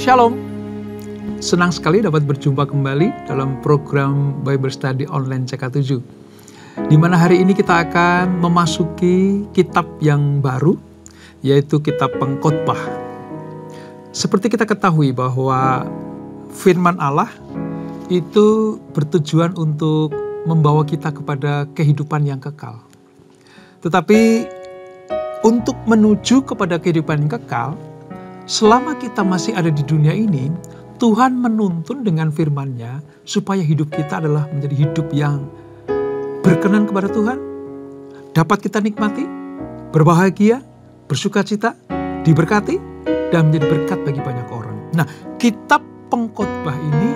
Shalom, senang sekali dapat berjumpa kembali dalam program Bible Study Online CK7, di mana hari ini kita akan memasuki kitab yang baru, yaitu kitab Pengkhotbah. Seperti kita ketahui bahwa firman Allah itu bertujuan untuk membawa kita kepada kehidupan yang kekal. Tetapi untuk menuju kepada kehidupan yang kekal, selama kita masih ada di dunia ini, Tuhan menuntun dengan firman-Nya supaya hidup kita adalah menjadi hidup yang berkenan kepada Tuhan, dapat kita nikmati, berbahagia, bersukacita, diberkati, dan menjadi berkat bagi banyak orang. Nah, kitab Pengkhotbah ini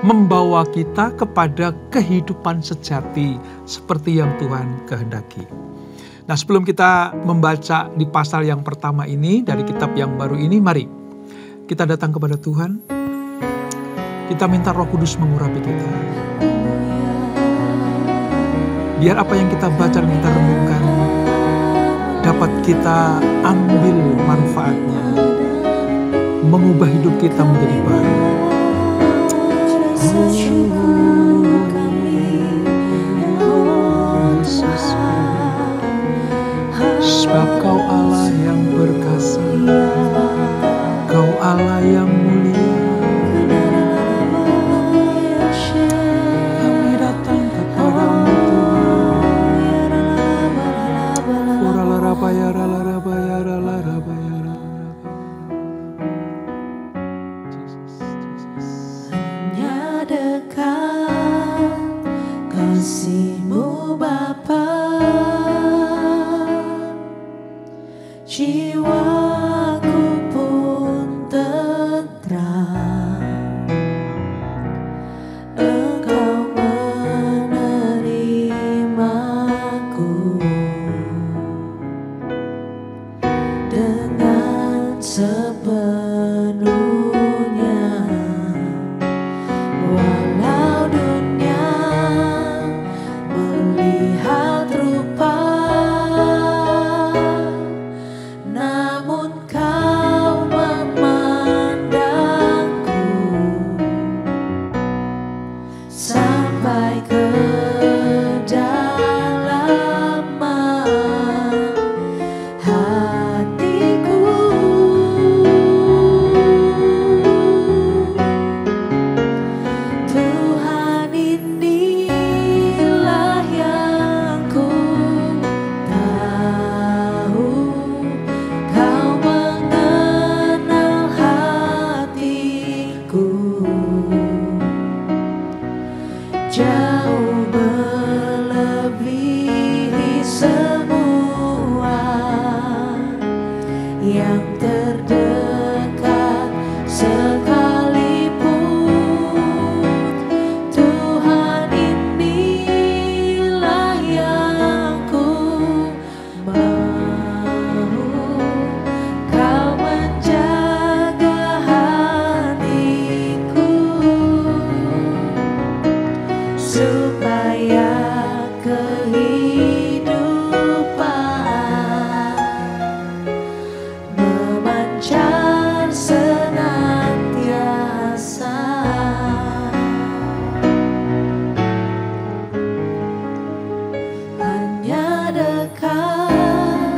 membawa kita kepada kehidupan sejati seperti yang Tuhan kehendaki. Nah, sebelum kita membaca di pasal yang pertama ini dari kitab yang baru ini, mari kita datang kepada Tuhan. Kita minta Roh Kudus mengurapi kita. Biar apa yang kita baca dan kita renungkan dapat kita ambil manfaatnya, mengubah hidup kita menjadi baru. Sebab Kau Allah yang berkasa, Kau Allah yang mulia. Kami datang kepadamu Tuhan. Hanya dekat kasih-Mu Bapa, jiwaku pun tentram. Engkau menerimaku dengan sepenuhnya. Walau dunia melihat rupa, namun Kau memandangku sampai ke kedalaman hatiku. Tuhan, inilah yang ku tahu, Kau mengenal hatiku jauh melebihi semua yang terdekat sekalipun. Tuhan, inilah yang ku mau, Kau menjaga hatiku supaya kehidupan memancar senantiasa. Hanya dekat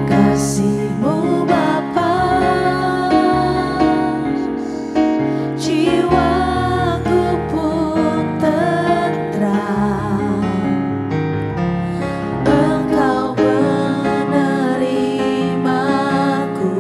kasih-Mu Bapa, jiwaku pun tentram. Engkau menerimaku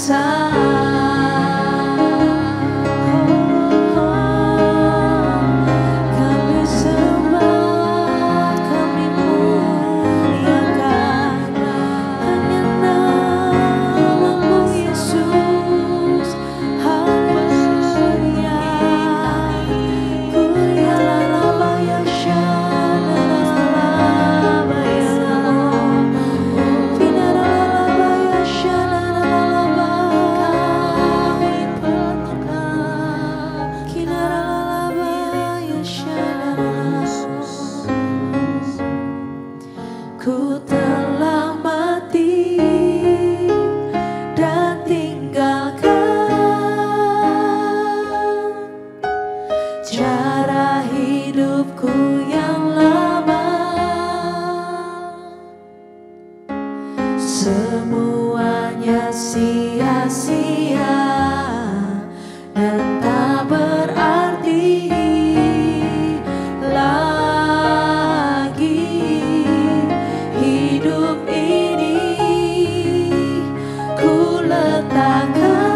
Kami sembah, kami muliakan hanya nama-Mu Yesus, hamba-Nya. Kurialalabaya shanaralabaya, kinaralabaya shanaralabaya, kinaralabaya shanaralabaya. Ku telah mati dan tinggalkan cara hidupku yang lama. Semuanya sia-sia dan tak berarti lagi. Hidup ini ku letakkan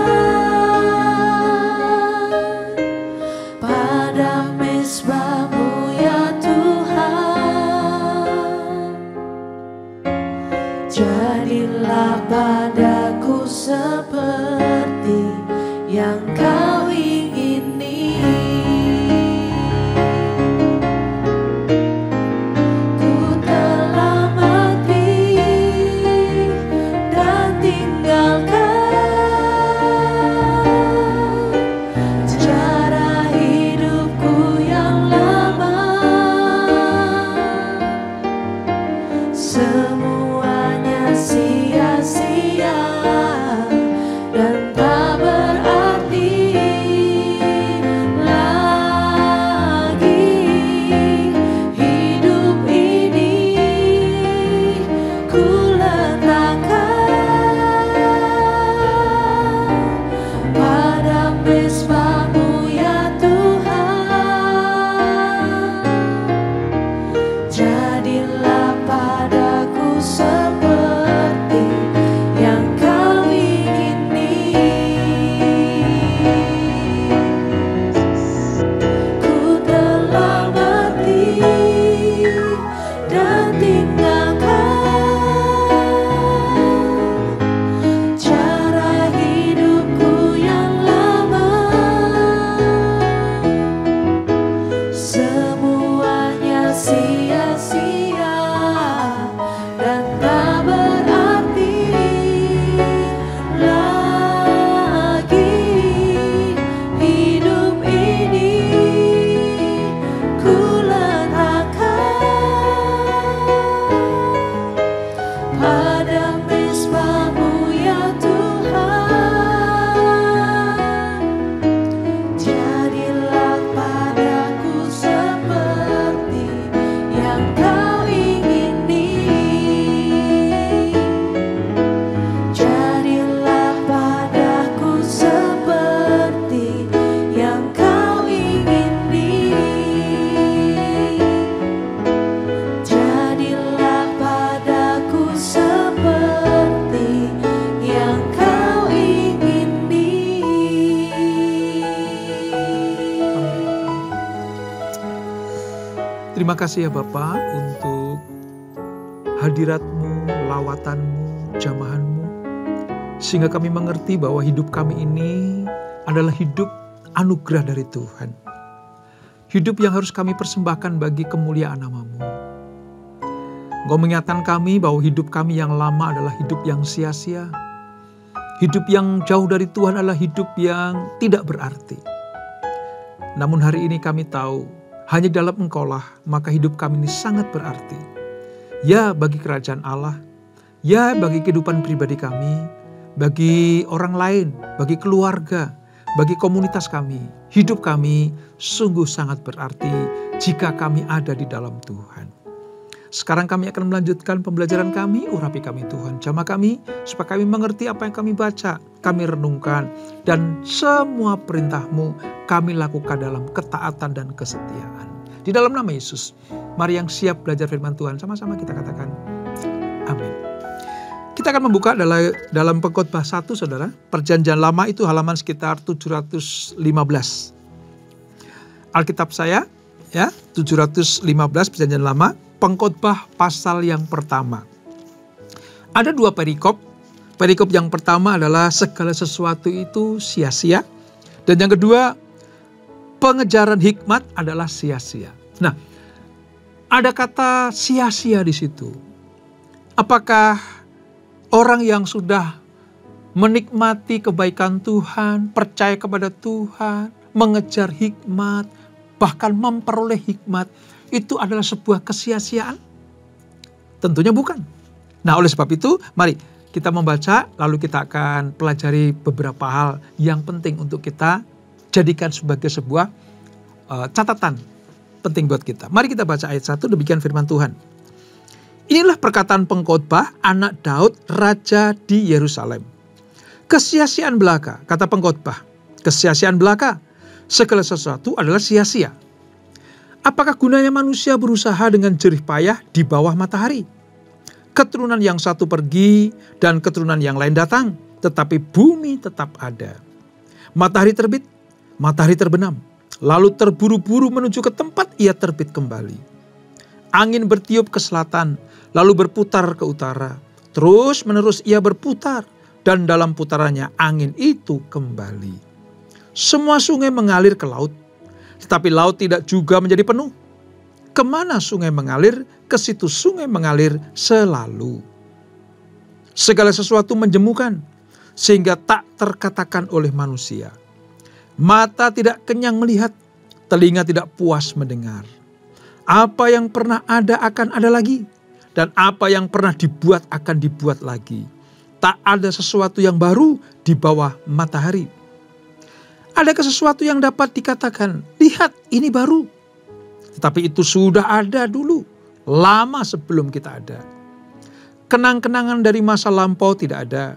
pada mezbah-Mu ya Tuhan. Jadilah padaku seperti yang Kau ingini. Ku telah mati dan tinggalkan cara hidupku yang lama. Semuanya sia-sia dan tak berarti lagi. Hidup ini ku letakkan pada mezbah-Mu ya Tuhan. Jadilah padaku seperti yang Kau ingini. Ku telah mati dan tinggalkan cara hidupku yang lama. Semuanya sia-sia dan tak berarti lagi. Hidup ini ku letakkan pada mezbah-Mu ya Tuhan. Jadilah padaku seperti yang Kau ingini. Jadilah padaku seperti yang Kau ingini. Jadilah padaku seperti yang Kau ingini. Terima kasih ya Bapa untuk hadirat-Mu, lawatan-Mu, jamahan-Mu, sehingga kami mengerti bahwa hidup kami ini adalah hidup anugerah dari Tuhan. Hidup yang harus kami persembahkan bagi kemuliaan nama-Mu. Engkau mengingatkan kami bahwa hidup kami yang lama adalah hidup yang sia-sia. Hidup yang jauh dari Tuhan adalah hidup yang tidak berarti. Namun hari ini kami tahu, hanya dalam Engkaulah maka hidup kami ini sangat berarti. Ya bagi kerajaan Allah, ya bagi kehidupan pribadi kami, bagi orang lain, bagi keluarga, bagi komunitas kami. Hidup kami sungguh sangat berarti jika kami ada di dalam Tuhan. Sekarang kami akan melanjutkan pembelajaran kami, urapi kami Tuhan, jamah kami, supaya kami mengerti apa yang kami baca, kami renungkan, dan semua perintah-Mu kami lakukan dalam ketaatan dan kesetiaan. Di dalam nama Yesus, mari yang siap belajar firman Tuhan, sama-sama kita katakan, amin. Kita Kita akan membuka dalam Pengkhotbah 1, saudara. Perjanjian Lama itu halaman sekitar 715. Alkitab saya, ya, 715 Perjanjian Lama, Pengkhotbah pasal yang pertama. Ada dua perikop. Perikop yang pertama adalah segala sesuatu itu sia-sia. Dan yang kedua, pengejaran hikmat adalah sia-sia. Nah, ada kata sia-sia di situ. Apakah orang yang sudah menikmati kebaikan Tuhan, percaya kepada Tuhan, mengejar hikmat, bahkan memperoleh hikmat, itu adalah sebuah kesia-siaan? Tentunya bukan. Nah, oleh sebab itu, mari kita membaca, lalu kita akan pelajari beberapa hal yang penting untuk kita jadikan sebagai sebuah catatan penting buat kita. Mari kita baca ayat 1, demikian firman Tuhan. Inilah perkataan pengkhotbah anak Daud, raja di Yerusalem. Kesia-siaan belaka, kata pengkhotbah. Kesia-siaan belaka, segala sesuatu adalah sia-sia. Apakah gunanya manusia berusaha dengan jerih payah di bawah matahari? Keturunan yang satu pergi dan keturunan yang lain datang, tetapi bumi tetap ada. Matahari terbit, matahari terbenam, lalu terburu-buru menuju ke tempat ia terbit kembali. Angin bertiup ke selatan, lalu berputar ke utara. Terus menerus ia berputar, dan dalam putarannya angin itu kembali. Semua sungai mengalir ke laut, tetapi laut tidak juga menjadi penuh. Kemana sungai mengalir, ke situ sungai mengalir selalu. Segala sesuatu menjemukan, sehingga tak terkatakan oleh manusia. Mata tidak kenyang melihat, telinga tidak puas mendengar. Apa yang pernah ada akan ada lagi, dan apa yang pernah dibuat akan dibuat lagi. Tak ada sesuatu yang baru di bawah matahari. Adakah sesuatu yang dapat dikatakan, lihat ini baru? Tetapi itu sudah ada dulu, lama sebelum kita ada. Kenang-kenangan dari masa lampau tidak ada,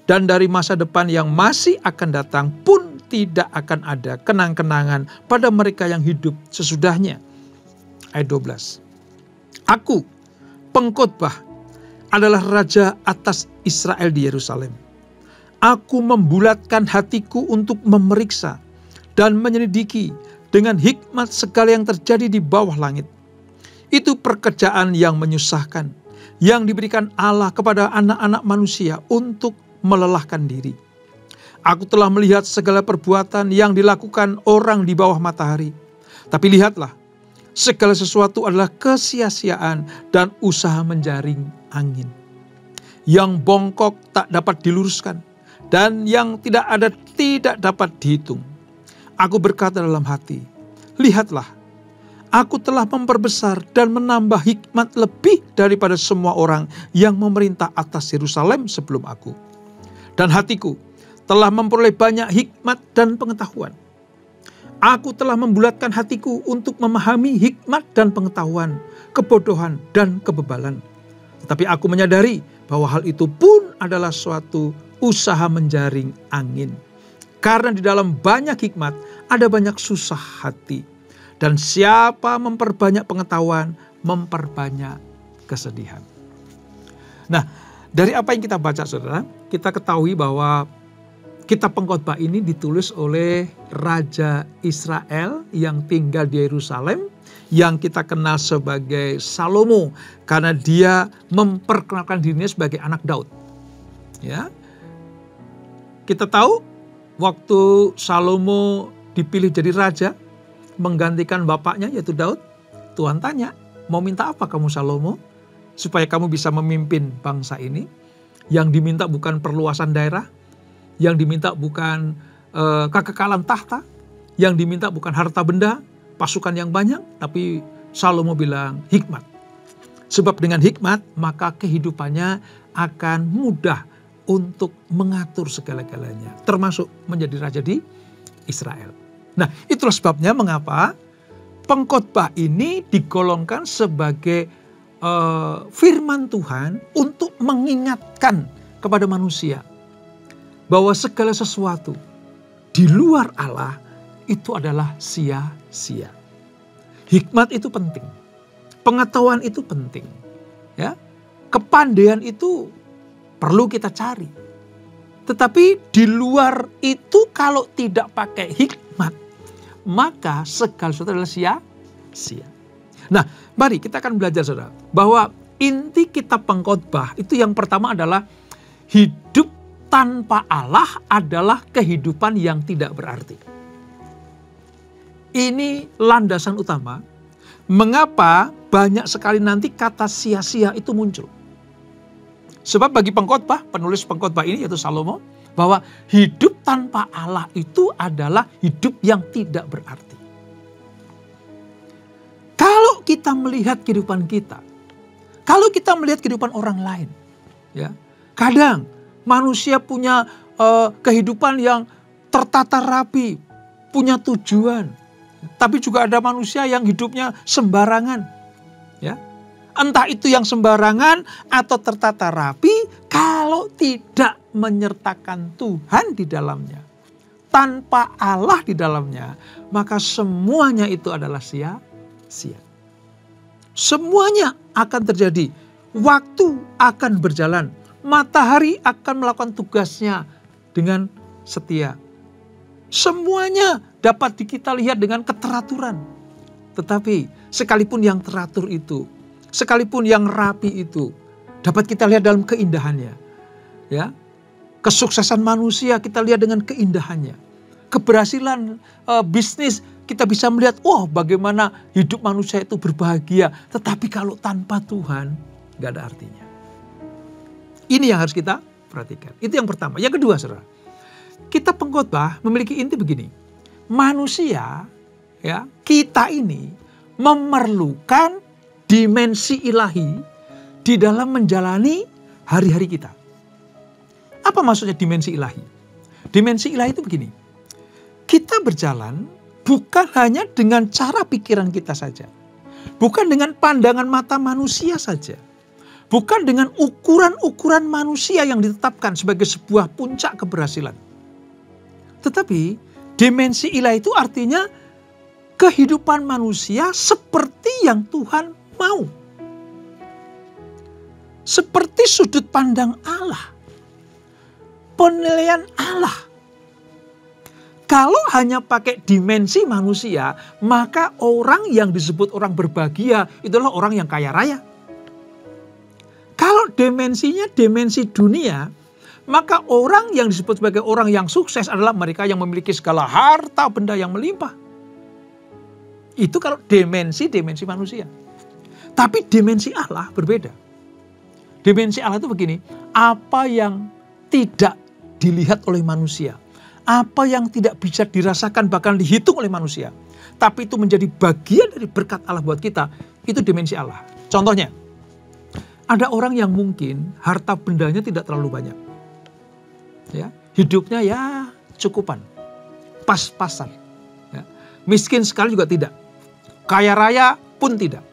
dan dari masa depan yang masih akan datang pun tidak akan ada kenang-kenangan pada mereka yang hidup sesudahnya. Ayat 12. Aku, pengkhotbah, adalah raja atas Israel di Yerusalem. Aku membulatkan hatiku untuk memeriksa dan menyelidiki dengan hikmat segala yang terjadi di bawah langit. Itu pekerjaan yang menyusahkan, yang diberikan Allah kepada anak-anak manusia untuk melelahkan diri. Aku telah melihat segala perbuatan yang dilakukan orang di bawah matahari. Tapi lihatlah, segala sesuatu adalah kesia-siaan dan usaha menjaring angin. Yang bongkok tak dapat diluruskan, dan yang tidak ada tidak dapat dihitung. Aku berkata dalam hati, lihatlah, aku telah memperbesar dan menambah hikmat lebih daripada semua orang yang memerintah atas Yerusalem sebelum aku. Dan hatiku telah memperoleh banyak hikmat dan pengetahuan. Aku telah membulatkan hatiku untuk memahami hikmat dan pengetahuan, kebodohan dan kebebalan. Tetapi aku menyadari bahwa hal itu pun adalah suatu usaha menjaring angin. Karena di dalam banyak hikmat ada banyak susah hati. Dan siapa memperbanyak pengetahuan, memperbanyak kesedihan. Nah, dari apa yang kita baca, saudara, kita ketahui bahwa kitab Pengkhotbah ini ditulis oleh Raja Israel yang tinggal di Yerusalem, yang kita kenal sebagai Salomo, karena dia memperkenalkan dirinya sebagai anak Daud. Ya, kita tahu waktu Salomo dipilih jadi raja, menggantikan bapaknya yaitu Daud, Tuhan tanya, mau minta apa kamu Salomo? Supaya kamu bisa memimpin bangsa ini. Yang diminta bukan perluasan daerah, yang diminta bukan kekekalan tahta, yang diminta bukan harta benda, pasukan yang banyak, tapi Salomo bilang hikmat. Sebab dengan hikmat maka kehidupannya akan mudah untuk mengatur segala-galanya, termasuk menjadi raja di Israel. Nah, itulah sebabnya mengapa pengkhotbah ini digolongkan sebagai firman Tuhan untuk mengingatkan kepada manusia bahwa segala sesuatu di luar Allah itu adalah sia-sia. Hikmat itu penting, pengetahuan itu penting, ya. Kepandaian itu perlu kita cari. Tetapi di luar itu kalau tidak pakai hikmat, maka segala sesuatu adalah sia-sia. Nah, mari kita akan belajar saudara, bahwa inti kitab Pengkhotbah itu yang pertama adalah hidup tanpa Allah adalah kehidupan yang tidak berarti. Ini landasan utama mengapa banyak sekali nanti kata sia-sia itu muncul. Sebab bagi pengkhotbah, penulis pengkhotbah ini yaitu Salomo, bahwa hidup tanpa Allah itu adalah hidup yang tidak berarti. Kalau kita melihat kehidupan kita, kalau kita melihat kehidupan orang lain, ya, kadang manusia punya kehidupan yang tertata rapi, punya tujuan. Tapi juga ada manusia yang hidupnya sembarangan, ya. Entah itu yang sembarangan atau tertata rapi, kalau tidak menyertakan Tuhan di dalamnya, tanpa Allah di dalamnya, maka semuanya itu adalah sia-sia. Semuanya akan terjadi. Waktu akan berjalan. Matahari akan melakukan tugasnya dengan setia. Semuanya dapat kita lihat dengan keteraturan. Tetapi sekalipun yang teratur itu, sekalipun yang rapi itu, dapat kita lihat dalam keindahannya. Ya, kesuksesan manusia kita lihat dengan keindahannya. Keberhasilan bisnis kita bisa melihat, wah bagaimana hidup manusia itu berbahagia. Tetapi kalau tanpa Tuhan, gak ada artinya. Ini yang harus kita perhatikan. Itu yang pertama. Yang kedua, saudara, kitab Pengkhotbah memiliki inti begini. Manusia, ya, kita ini memerlukan dimensi ilahi di dalam menjalani hari-hari kita. Apa maksudnya dimensi ilahi? Dimensi ilahi itu begini. Kita berjalan bukan hanya dengan cara pikiran kita saja. Bukan dengan pandangan mata manusia saja. Bukan dengan ukuran-ukuran manusia yang ditetapkan sebagai sebuah puncak keberhasilan. Tetapi dimensi ilahi itu artinya kehidupan manusia seperti yang Tuhan mau. Seperti sudut pandang Allah. Penilaian Allah. Kalau hanya pakai dimensi manusia, maka orang yang disebut orang berbahagia itulah orang yang kaya raya. Kalau dimensinya dimensi dunia, maka orang yang disebut sebagai orang yang sukses adalah mereka yang memiliki segala harta benda yang melimpah. Itu kalau dimensi manusia. Tapi dimensi Allah berbeda. Dimensi Allah itu begini, apa yang tidak dilihat oleh manusia, apa yang tidak bisa dirasakan bahkan dihitung oleh manusia, tapi itu menjadi bagian dari berkat Allah buat kita, itu dimensi Allah. Contohnya, ada orang yang mungkin harta bendanya tidak terlalu banyak. Ya, hidupnya ya cukupan, pas-pasan. Ya. Miskin sekali juga tidak. Kaya raya pun tidak.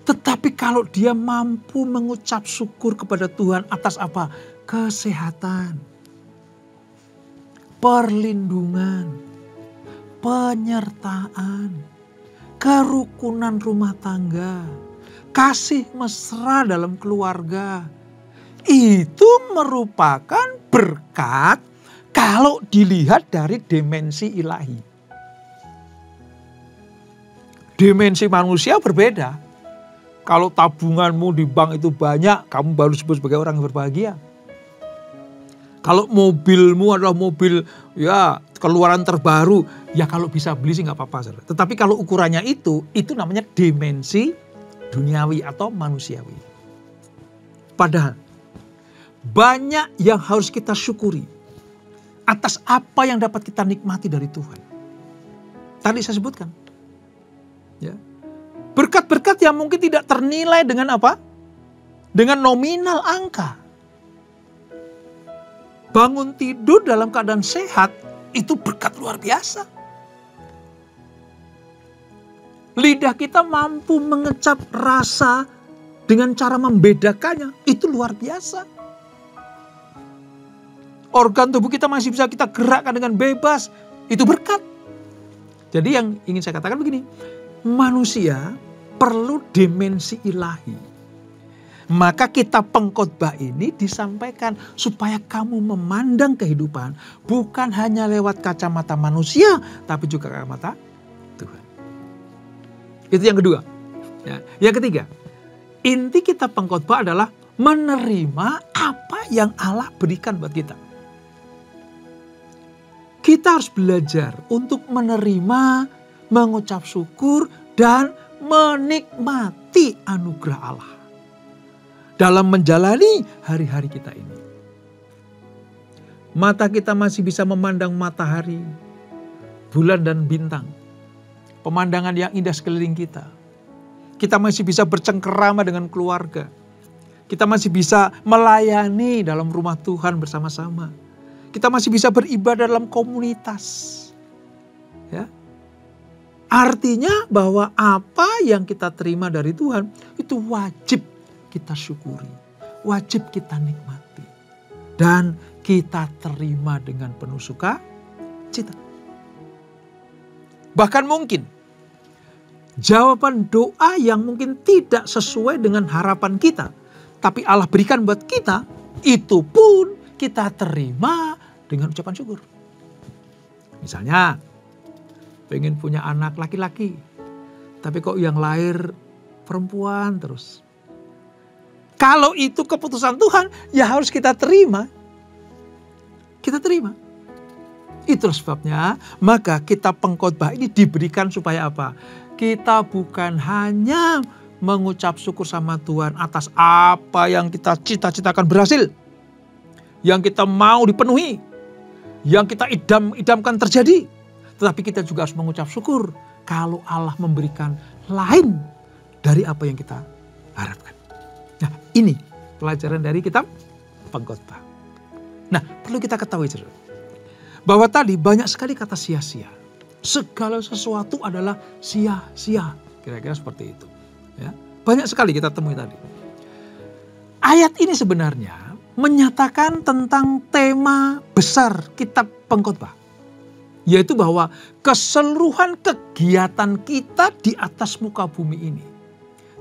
Tetapi kalau dia mampu mengucap syukur kepada Tuhan atas apa? Kesehatan, perlindungan, penyertaan, kerukunan rumah tangga, kasih mesra dalam keluarga. Itu merupakan berkat kalau dilihat dari dimensi ilahi. Dimensi manusia berbeda. Kalau tabunganmu di bank itu banyak, kamu baru disebut sebagai orang yang berbahagia. Kalau mobilmu adalah mobil ya keluaran terbaru, ya kalau bisa beli sih nggak apa-apa. Saudara. Tetapi kalau ukurannya itu namanya dimensi duniawi atau manusiawi. Padahal banyak yang harus kita syukuri atas apa yang dapat kita nikmati dari Tuhan. Tadi saya sebutkan. Ya. Berkat-berkat yang mungkin tidak ternilai dengan apa? Dengan nominal angka. Bangun tidur dalam keadaan sehat, itu berkat luar biasa. Lidah kita mampu mengecap rasa dengan cara membedakannya, itu luar biasa. Organ tubuh kita masih bisa kita gerakkan dengan bebas, itu berkat. Jadi yang ingin saya katakan begini, manusia perlu dimensi ilahi. Maka kitab pengkhotbah ini disampaikan supaya kamu memandang kehidupan bukan hanya lewat kacamata manusia, tapi juga kacamata Tuhan. Itu yang kedua. Ya. Yang ketiga, inti kitab pengkhotbah adalah menerima apa yang Allah berikan buat kita. Kita harus belajar untuk menerima, mengucap syukur, dan menikmati anugerah Allah dalam menjalani hari-hari kita ini. Mata kita masih bisa memandang matahari, bulan dan bintang. Pemandangan yang indah sekeliling kita. Kita masih bisa bercengkerama dengan keluarga. Kita masih bisa melayani dalam rumah Tuhan bersama-sama. Kita masih bisa beribadah dalam komunitas. Ya. Artinya bahwa apa yang kita terima dari Tuhan itu wajib kita syukuri, wajib kita nikmati, dan kita terima dengan penuh sukacita. Bahkan mungkin jawaban doa yang mungkin tidak sesuai dengan harapan kita, tapi Allah berikan buat kita, itu pun kita terima dengan ucapan syukur. Misalnya, pengen punya anak laki-laki, tapi kok yang lahir perempuan terus. Kalau itu keputusan Tuhan, ya harus kita terima. Kita terima. Itulah sebabnya, maka kitab pengkhotbah ini diberikan supaya apa? Kita bukan hanya mengucap syukur sama Tuhan atas apa yang kita cita-citakan berhasil. Yang kita mau dipenuhi. Yang kita idam-idamkan terjadi. Tetapi kita juga harus mengucap syukur kalau Allah memberikan lain dari apa yang kita harapkan. Nah, ini pelajaran dari kitab pengkhotbah. Nah, perlu kita ketahui bahwa tadi banyak sekali kata sia-sia. Segala sesuatu adalah sia-sia. Kira-kira seperti itu. Ya, banyak sekali kita temui tadi. Ayat ini sebenarnya menyatakan tentang tema besar kitab pengkhotbah. Yaitu bahwa keseluruhan kegiatan kita di atas muka bumi ini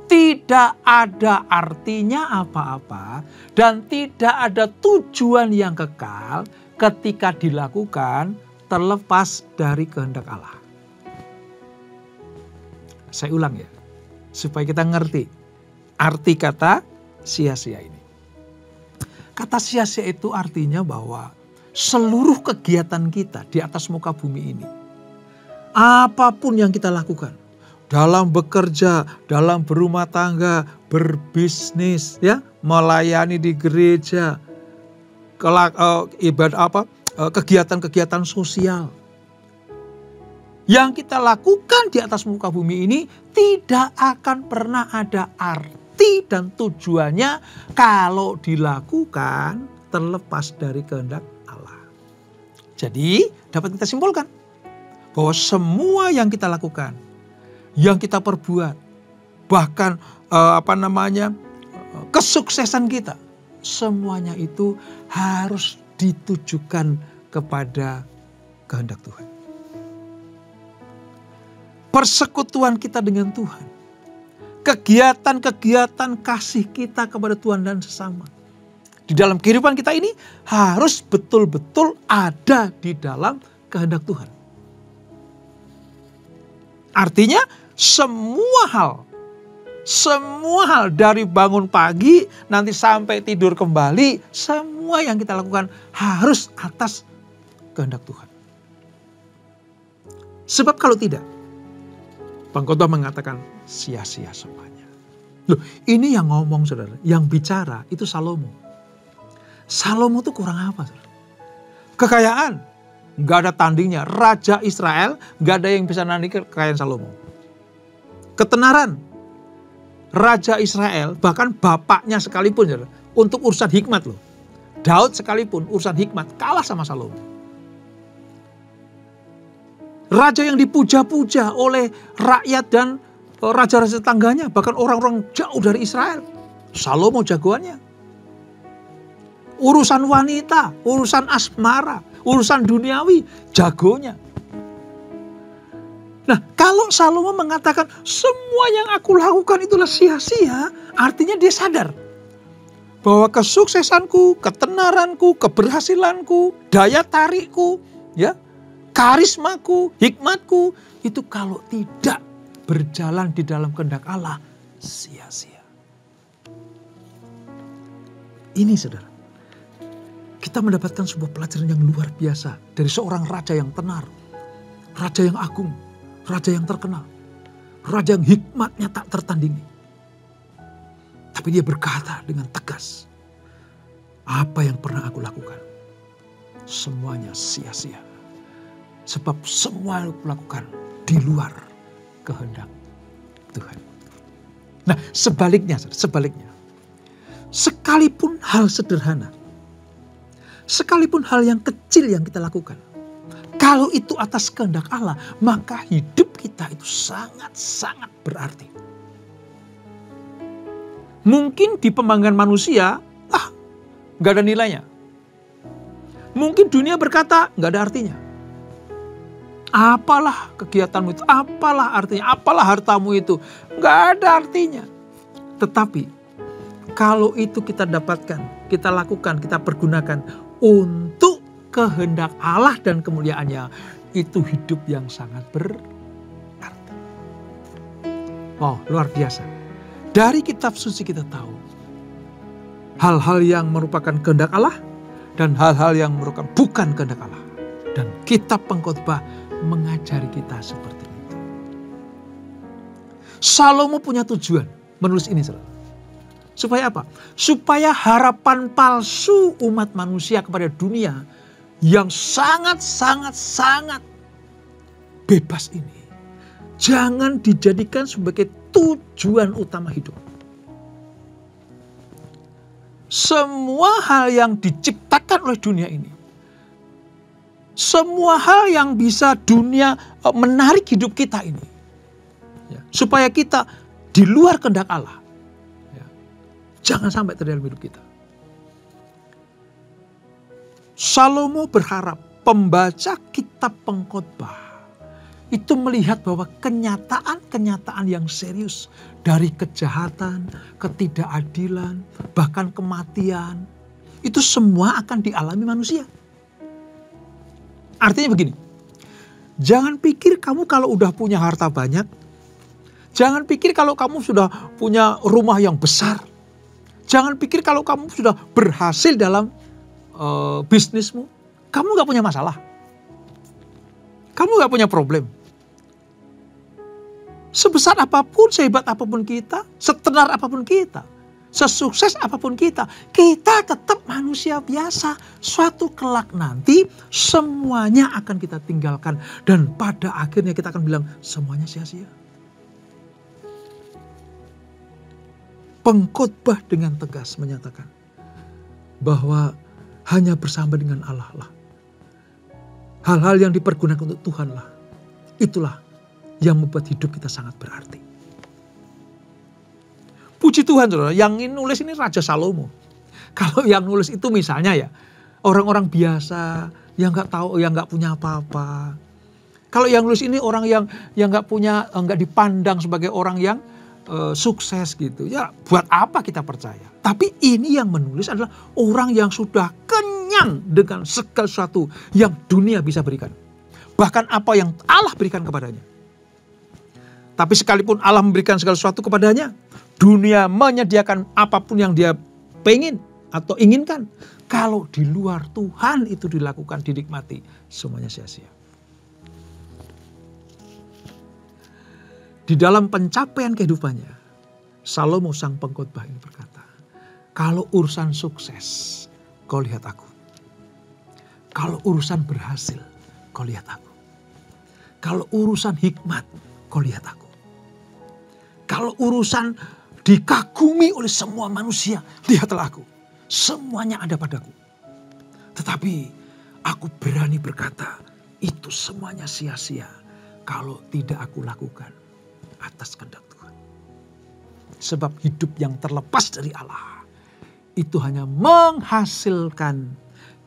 tidak ada artinya apa-apa dan tidak ada tujuan yang kekal ketika dilakukan terlepas dari kehendak Allah. Saya ulang ya, supaya kita ngerti arti kata sia-sia ini. Kata sia-sia itu artinya bahwa seluruh kegiatan kita di atas muka bumi ini, apapun yang kita lakukan, dalam bekerja, dalam berumah tangga, berbisnis, ya, melayani di gereja, kegiatan-kegiatan sosial yang kita lakukan di atas muka bumi ini tidak akan pernah ada arti dan tujuannya kalau dilakukan terlepas dari kehendak Allah. Jadi dapat kita simpulkan bahwa semua yang kita lakukan, yang kita perbuat, bahkan kesuksesan kita, semuanya itu harus ditujukan kepada kehendak Tuhan. Persekutuan kita dengan Tuhan, kegiatan-kegiatan kasih kita kepada Tuhan dan sesama di dalam kehidupan kita ini harus betul-betul ada di dalam kehendak Tuhan. Artinya semua hal dari bangun pagi nanti sampai tidur kembali, semua yang kita lakukan harus atas kehendak Tuhan. Sebab kalau tidak, pengkhotbah mengatakan sia-sia semuanya. Loh, ini yang ngomong saudara, yang bicara itu Salomo. Salomo itu kurang apa saudara? Kekayaan, gak ada tandingnya. Raja Israel gak ada yang bisa nandingin kekayaan Salomo. Ketenaran, Raja Israel bahkan bapaknya sekalipun saudara, untuk urusan hikmat loh. Daud sekalipun urusan hikmat kalah sama Salomo. Raja yang dipuja-puja oleh rakyat dan raja-raja tetangganya, bahkan orang-orang jauh dari Israel, Salomo jagoannya. Urusan wanita, urusan asmara, urusan duniawi, jagonya. Nah, kalau Salomo mengatakan semua yang aku lakukan itulah sia-sia, artinya dia sadar bahwa kesuksesanku, ketenaranku, keberhasilanku, daya tarikku, ya, karismaku, hikmatku, itu kalau tidak berjalan di dalam kehendak Allah, sia-sia. Ini saudara, kita mendapatkan sebuah pelajaran yang luar biasa dari seorang raja yang tenar, raja yang agung, raja yang terkenal, raja yang hikmatnya tak tertandingi. Tapi dia berkata dengan tegas, apa yang pernah aku lakukan, semuanya sia-sia. Sebab semua yang aku lakukan di luar kehendak Tuhan. Nah, sebaliknya, sekalipun hal sederhana, sekalipun hal yang kecil yang kita lakukan, kalau itu atas kehendak Allah, maka hidup kita itu sangat-sangat berarti. Mungkin di pemandangan manusia, gak ada nilainya. Mungkin dunia berkata, gak ada artinya. Apalah kegiatanmu itu, apalah artinya, apalah hartamu itu, gak ada artinya. Tetapi, kalau itu kita dapatkan, kita lakukan, kita pergunakan untuk kehendak Allah dan kemuliaannya, itu hidup yang sangat berarti. Oh, luar biasa. Dari kitab suci kita tahu hal-hal yang merupakan kehendak Allah dan hal-hal yang merupakan bukan kehendak Allah. Dan kitab Pengkhotbah mengajari kita seperti itu. Salomo punya tujuan menulis ini, saudara. Supaya apa? Supaya harapan palsu umat manusia kepada dunia yang sangat bebas ini jangan dijadikan sebagai tujuan utama hidup. Semua hal yang diciptakan oleh dunia ini, semua hal yang bisa dunia menarik hidup kita ini, ya, supaya kita di luar kehendak Allah, ya, jangan sampai terjadi dalam hidup kita. Salomo berharap pembaca kitab Pengkhotbah itu melihat bahwa kenyataan-kenyataan yang serius dari kejahatan, ketidakadilan, bahkan kematian, itu semua akan dialami manusia. Artinya begini, jangan pikir kamu kalau udah punya harta banyak, jangan pikir kalau kamu sudah punya rumah yang besar, jangan pikir kalau kamu sudah berhasil dalam bisnismu, kamu gak punya masalah. Kamu gak punya problem. Sebesar apapun, sehebat apapun kita, setenar apapun kita, sesukses apapun kita tetap manusia biasa. Suatu kelak nanti semuanya akan kita tinggalkan. Dan pada akhirnya kita akan bilang semuanya sia-sia. Pengkhotbah dengan tegas menyatakan bahwa hanya bersama dengan Allah lah, hal-hal yang dipergunakan untuk Tuhan lah, itulah yang membuat hidup kita sangat berarti. Puji Tuhan, saudara, yang nulis ini Raja Salomo. Kalau yang nulis itu misalnya ya orang-orang biasa yang nggak tahu, yang nggak punya apa-apa. Kalau yang nulis ini orang yang nggak punya, nggak dipandang sebagai orang yang sukses gitu. Ya buat apa kita percaya? Tapi ini yang menulis adalah orang yang sudah kenyang dengan segala sesuatu yang dunia bisa berikan. Bahkan apa yang Allah berikan kepadanya. Tapi sekalipun Allah memberikan segala sesuatu kepadanya, dunia menyediakan apapun yang dia pengen atau inginkan. Kalau di luar Tuhan itu dilakukan, dinikmati, semuanya sia-sia. Di dalam pencapaian kehidupannya, Salomo sang pengkhotbah ini berkata, kalau urusan sukses, kau lihat aku. Kalau urusan berhasil, kau lihat aku. Kalau urusan hikmat, kau lihat aku. Kalau urusan dikagumi oleh semua manusia, lihatlah aku. Semuanya ada padaku. Tetapi aku berani berkata, itu semuanya sia-sia kalau tidak aku lakukan atas kehendak Tuhan. Sebab hidup yang terlepas dari Allah itu hanya menghasilkan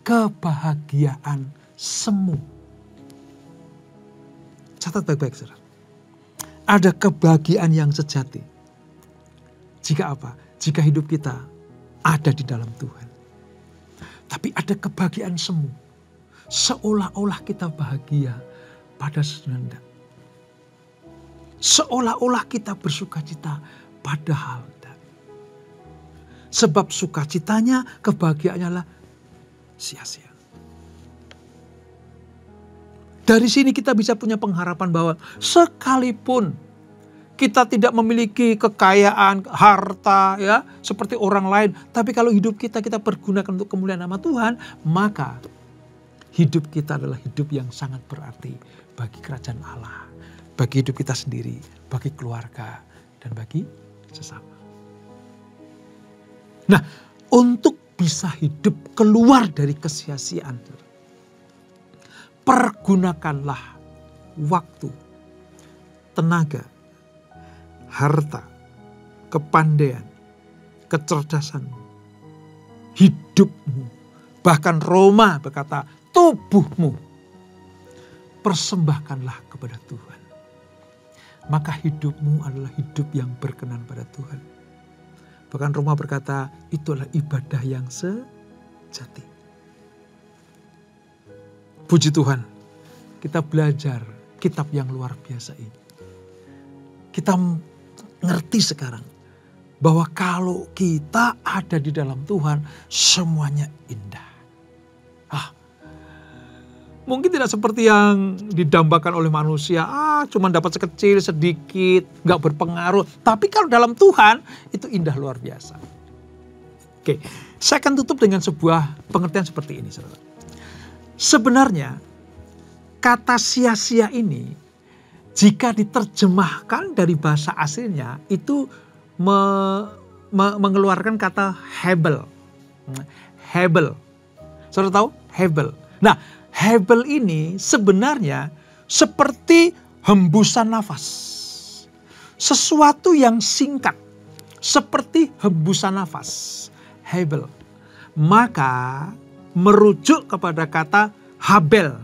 kebahagiaan semu. Catat baik-baik, saudara. Ada kebahagiaan yang sejati. Jika apa? Jika hidup kita ada di dalam Tuhan. Tapi ada kebahagiaan semu. Seolah-olah kita bahagia, pada sesungguhnya tidak. Seolah-olah kita bersukacita, padahal tidak. Sebab sukacitanya, kebahagiaannya adalah sia-sia. Dari sini kita bisa punya pengharapan bahwa sekalipun kita tidak memiliki kekayaan, harta ya seperti orang lain, tapi kalau hidup kita pergunakan untuk kemuliaan nama Tuhan, maka hidup kita adalah hidup yang sangat berarti bagi kerajaan Allah, bagi hidup kita sendiri, bagi keluarga, dan bagi sesama. Nah, untuk bisa hidup keluar dari kesia-siaan, pergunakanlah waktu, tenaga, harta, kepandaian, kecerdasanmu, hidupmu. Bahkan Roma berkata, tubuhmu persembahkanlah kepada Tuhan. Maka hidupmu adalah hidup yang berkenan pada Tuhan. Bahkan Roma berkata, itu adalah ibadah yang sejati. Puji Tuhan, kita belajar kitab yang luar biasa ini. Kita ngerti sekarang bahwa kalau kita ada di dalam Tuhan, semuanya indah. Mungkin tidak seperti yang didambakan oleh manusia, cuma dapat sekecil, sedikit, gak berpengaruh. Tapi kalau dalam Tuhan, itu indah luar biasa. Oke, saya akan tutup dengan sebuah pengertian seperti ini, saudara. Sebenarnya, kata sia-sia ini, jika diterjemahkan dari bahasa aslinya, itu mengeluarkan kata hebel. Hebel. Saudara tahu? Hebel. Nah, hebel ini sebenarnya seperti hembusan nafas. Sesuatu yang singkat. Seperti hembusan nafas. Hebel. Maka merujuk kepada kata Habel.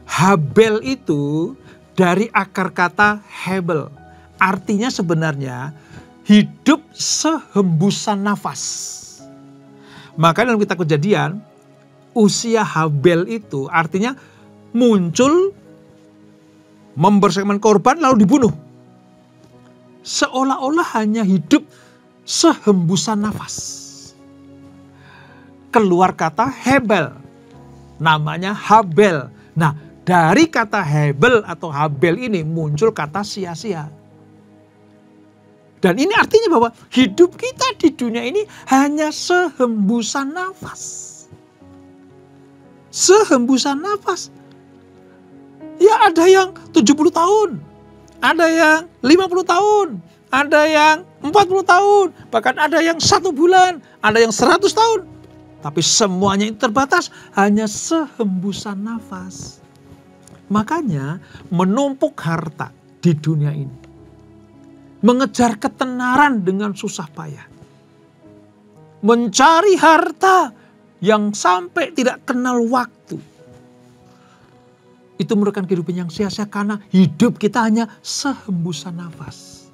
Habel itu dari akar kata hebel. Artinya sebenarnya hidup sehembusan nafas. Maka dalam kitab Kejadian, usia Habel itu artinya muncul, mempersembahkan korban lalu dibunuh. Seolah-olah hanya hidup sehembusan nafas. Keluar kata Hebel, namanya Habel. Nah, dari kata Hebel atau Habel ini muncul kata sia-sia. Dan ini artinya bahwa hidup kita di dunia ini hanya sehembusan nafas. Sehembusan nafas. Ya ada yang 70 tahun, ada yang 50 tahun, ada yang 40 tahun, bahkan ada yang 1 bulan, ada yang 100 tahun. Tapi semuanya itu terbatas, hanya sehembusan nafas. Makanya menumpuk harta di dunia ini, mengejar ketenaran dengan susah payah, mencari harta yang sampai tidak kenal waktu, itu merupakan kehidupan yang sia-sia karena hidup kita hanya sehembusan nafas.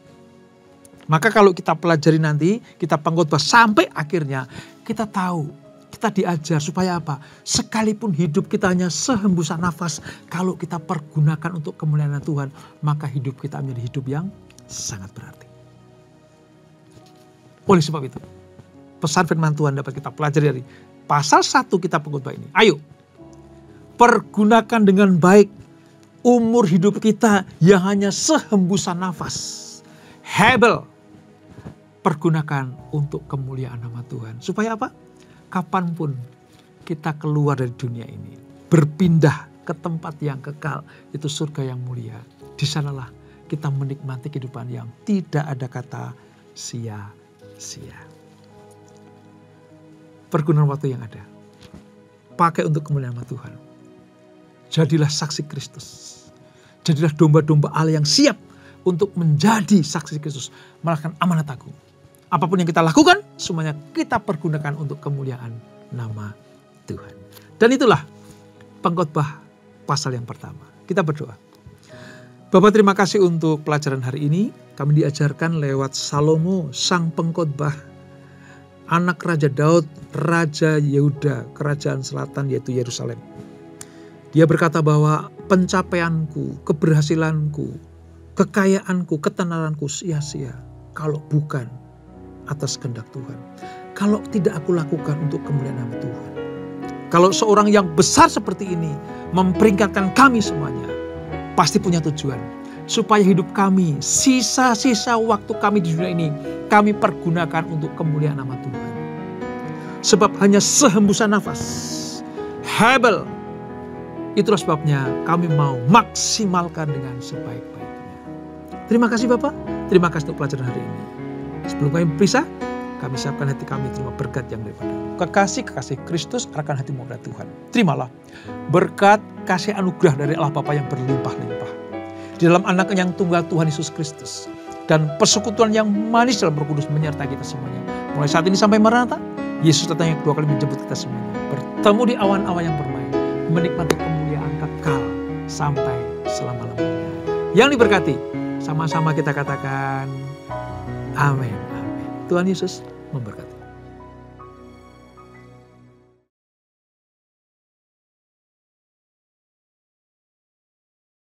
Maka kalau kita pelajari nanti, kita pengkhotbah sampai akhirnya, kita tahu, kita diajar supaya apa? Sekalipun hidup kita hanya sehembusan nafas, kalau kita pergunakan untuk kemuliaan Tuhan, maka hidup kita menjadi hidup yang sangat berarti. Oleh sebab itu, pesan firman Tuhan dapat kita pelajari dari pasal 1 kitab Pengkhotbah ini. Ayo, pergunakan dengan baik umur hidup kita yang hanya sehembusan nafas. Hebel, pergunakan untuk kemuliaan nama Tuhan. Supaya apa? Kapanpun kita keluar dari dunia ini, berpindah ke tempat yang kekal, itu surga yang mulia. Di sanalah kita menikmati kehidupan yang tidak ada kata sia-sia. Pergunakan waktu yang ada, pakai untuk kemuliaan nama Tuhan. Jadilah saksi Kristus. Jadilah domba-domba Allah yang siap untuk menjadi saksi Kristus, melakukan amanat agung. Apapun yang kita lakukan, semuanya kita pergunakan untuk kemuliaan nama Tuhan. Dan itulah pengkhotbah pasal yang pertama. Kita berdoa. Bapak, terima kasih untuk pelajaran hari ini. Kami diajarkan lewat Salomo, sang pengkhotbah, anak Raja Daud, Raja Yehuda, kerajaan selatan yaitu Yerusalem. Dia berkata bahwa pencapaianku, keberhasilanku, kekayaanku, ketenaranku sia-sia kalau bukan atas kehendak Tuhan. Kalau tidak aku lakukan untuk kemuliaan nama Tuhan. Kalau seorang yang besar seperti ini memperingatkan kami semuanya, pasti punya tujuan. Supaya hidup kami, sisa-sisa waktu kami di dunia ini, kami pergunakan untuk kemuliaan nama Tuhan. Sebab hanya sehembusan nafas, Hebel, itulah sebabnya kami mau maksimalkan dengan sebaik-baiknya. Terima kasih Bapak, terima kasih untuk pelajaran hari ini. Sebelum kami berpisah, kami siapkan hati kami terima berkat yang daripada kekasih Kristus akan hatimu kepada Tuhan. Terimalah berkat kasih anugerah dari Allah Bapa yang berlimpah-limpah di dalam anak yang tunggal Tuhan Yesus Kristus, dan persekutuan yang manis dalam Roh Kudus menyertai kita semuanya. Mulai saat ini sampai Maranatha, Yesus datang yang kedua kali menjemput kita semuanya. Bertemu di awan-awan yang bermain, menikmati kemuliaan kekal sampai selama-lamanya. Yang diberkati, sama-sama kita katakan amin. Tuhan Yesus memberkati.